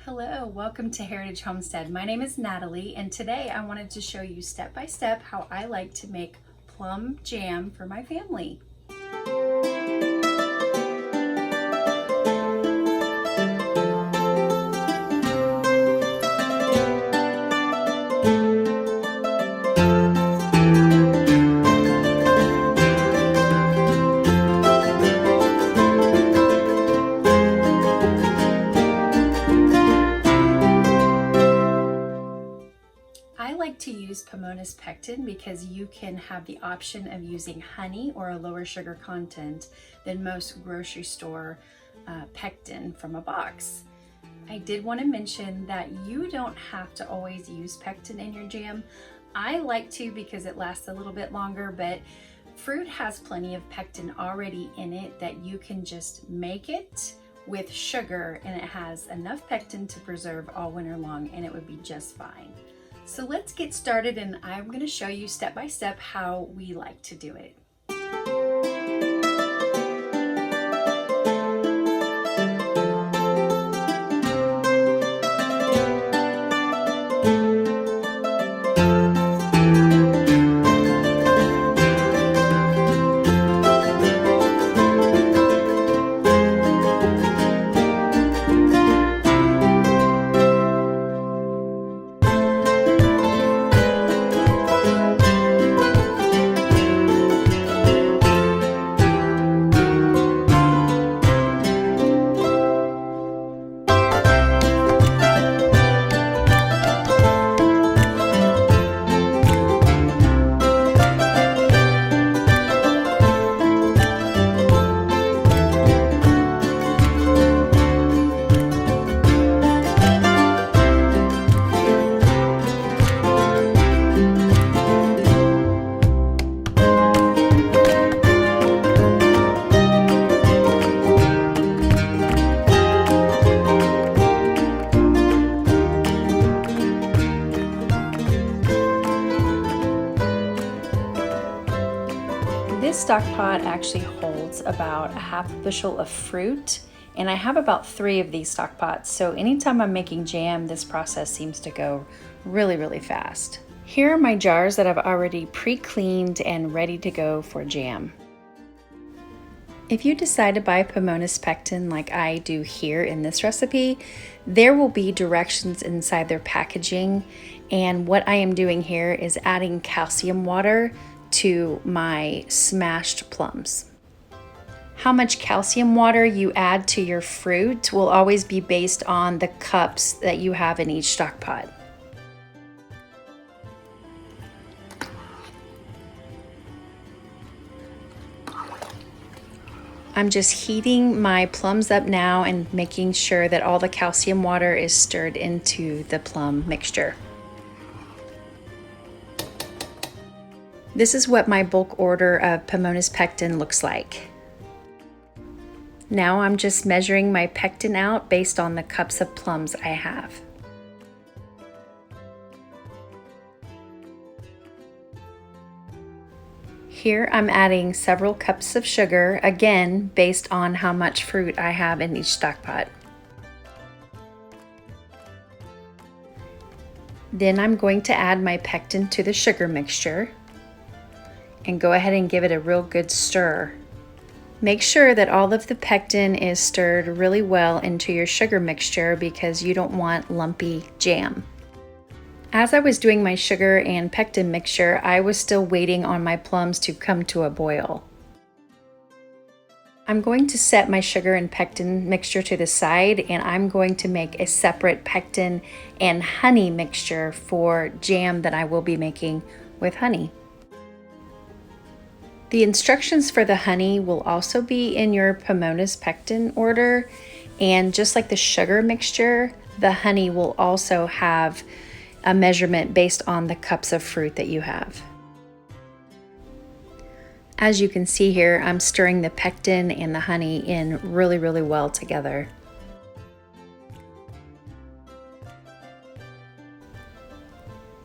Hello, welcome to Heritage Homestead. My name is Natalie, and today I wanted to show you step by step how I like to make plum jam for my family. I like to use Pomona's pectin because you can have the option of using honey or a lower sugar content than most grocery store pectin from a box. I did want to mention that you don't have to always use pectin in your jam. I like to because it lasts a little bit longer, but fruit has plenty of pectin already in it that you can just make it with sugar, and it has enough pectin to preserve all winter long, and it would be just fine. So let's get started, and I'm going to show you step by step how we like to do it. This stock pot actually holds about a half bushel of fruit, and I have about 3 of these stock pots, so anytime I'm making jam, this process seems to go really fast. Here are my jars that I've already pre-cleaned and ready to go for jam. If you decide to buy Pomona's pectin like I do here in this recipe, there will be directions inside their packaging, and what I am doing here is adding calcium water to my smashed plums. How much calcium water you add to your fruit will always be based on the cups that you have in each stock pot. I'm just heating my plums up now and making sure that all the calcium water is stirred into the plum mixture. This is what my bulk order of Pomona's pectin looks like. Now I'm just measuring my pectin out based on the cups of plums I have. Here I'm adding several cups of sugar, again based on how much fruit I have in each stock pot. Then I'm going to add my pectin to the sugar mixture and go ahead and give it a real good stir. Make sure that all of the pectin is stirred really well into your sugar mixture because you don't want lumpy jam. As I was doing my sugar and pectin mixture, I was still waiting on my plums to come to a boil. I'm going to set my sugar and pectin mixture to the side, and I'm going to make a separate pectin and honey mixture for jam that I will be making with honey. The instructions for the honey will also be in your Pomona's pectin order, and just like the sugar mixture, the honey will also have a measurement based on the cups of fruit that you have. As you can see here, I'm stirring the pectin and the honey in really well together.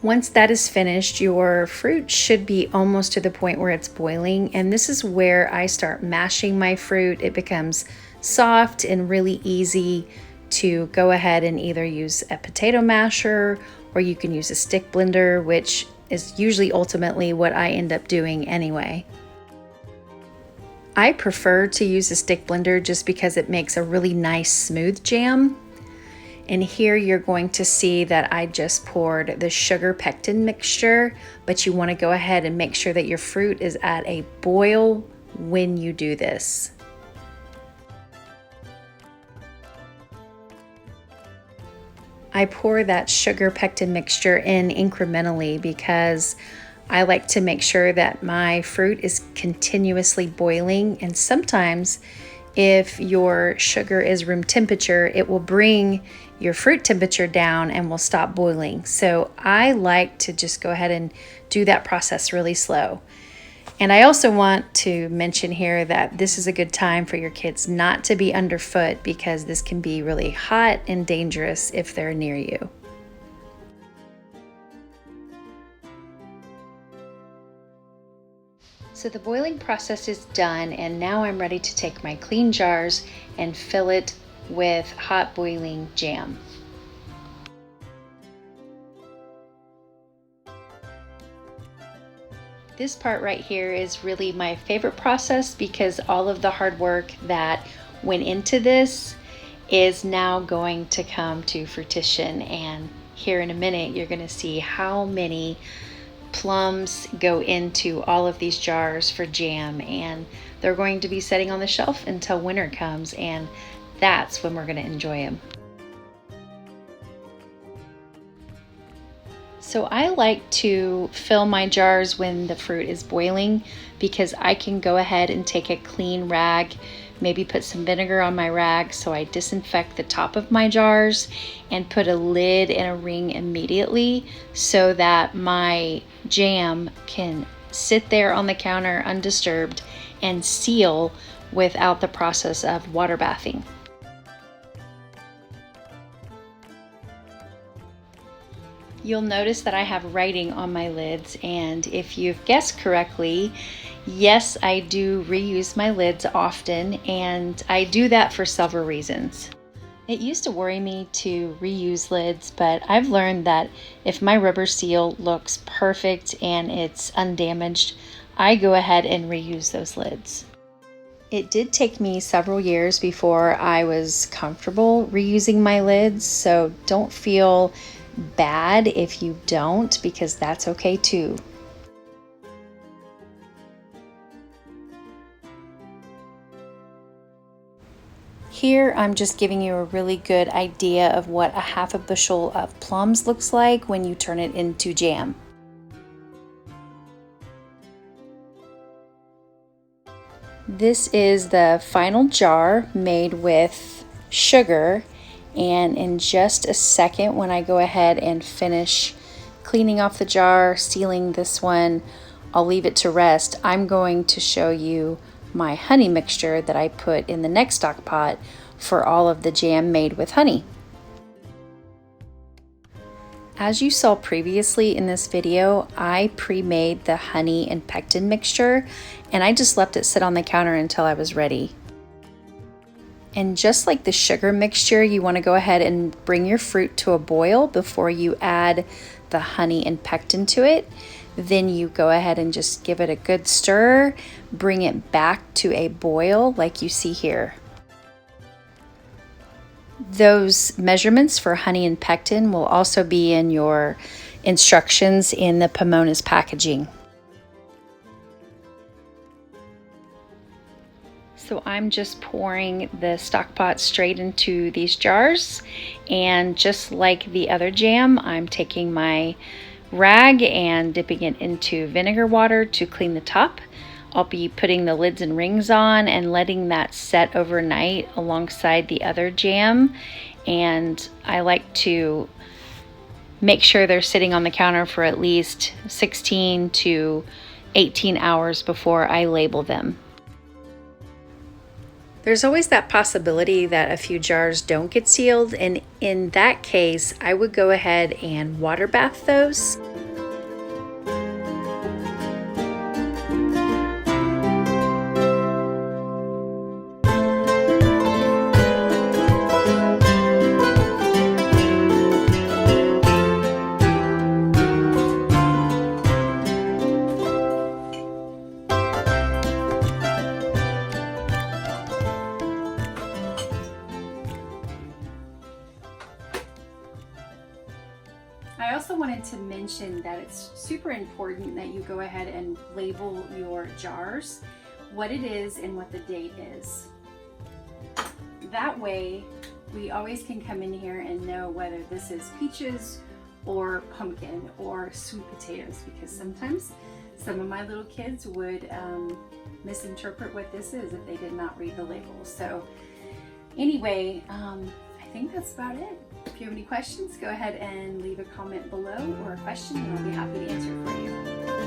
Once that is finished, your fruit should be almost to the point where it's boiling, and this is where I start mashing my fruit. It becomes soft and really easy to go ahead and either use a potato masher, or you can use a stick blender, which is usually ultimately what I end up doing anyway. I prefer to use a stick blender just because it makes a really nice smooth jam. And here you're going to see that I just poured the sugar pectin mixture, but you want to go ahead and make sure that your fruit is at a boil when you do this. I pour that sugar pectin mixture in incrementally because I like to make sure that my fruit is continuously boiling, and sometimes if your sugar is room temperature, it will bring your fruit temperature down and will stop boiling. So I like to just go ahead and do that process really slow. And I also want to mention here that this is a good time for your kids not to be underfoot, because this can be really hot and dangerous if they're near you. So the boiling process is done, and now I'm ready to take my clean jars and fill it with hot boiling jam. This part right here is really my favorite process, because all of the hard work that went into this is now going to come to fruition. And here in a minute, you're going to see how many plums go into all of these jars for jam, and they're going to be sitting on the shelf until winter comes, and that's when we're going to enjoy them. So I like to fill my jars when the fruit is boiling, because I can go ahead and take a clean rag, maybe put some vinegar on my rag so I disinfect the top of my jars, and put a lid and a ring immediately so that my jam can sit there on the counter undisturbed and seal without the process of water bathing. You'll notice that I have writing on my lids, and if you've guessed correctly, yes, I do reuse my lids often, and I do that for several reasons. It used to worry me to reuse lids, but I've learned that if my rubber seal looks perfect and it's undamaged, I go ahead and reuse those lids. It did take me several years before I was comfortable reusing my lids, so don't feel bad if you don't, because that's okay too. Here I'm just giving you a really good idea of what a half a bushel of plums looks like when you turn it into jam. This is the final jar made with sugar. And in just a second, when I go ahead and finish cleaning off the jar, sealing this one, I'll leave it to rest. I'm going to show you my honey mixture that I put in the next stock pot for all of the jam made with honey. As you saw previously in this video, I pre-made the honey and pectin mixture, and I just left it sit on the counter until I was ready. And just like the sugar mixture, you want to go ahead and bring your fruit to a boil before you add the honey and pectin to it. Then you go ahead and just give it a good stir, bring it back to a boil like you see here. Those measurements for honey and pectin will also be in your instructions in the Pomona's packaging. So I'm just pouring the stock pot straight into these jars, and just like the other jam, I'm taking my rag and dipping it into vinegar water to clean the top. I'll be putting the lids and rings on and letting that set overnight alongside the other jam, and I like to make sure they're sitting on the counter for at least 16 to 18 hours before I label them. There's always that possibility that a few jars don't get sealed, and in that case, I would go ahead and water bath those. I also wanted to mention that it's super important that you go ahead and label your jars, what it is and what the date is. That way, we always can come in here and know whether this is peaches or pumpkin or sweet potatoes, because sometimes some of my little kids would misinterpret what this is if they did not read the label. So anyway, I think that's about it. If you have any questions, go ahead and leave a comment below or a question, and I'll be happy to answer for you.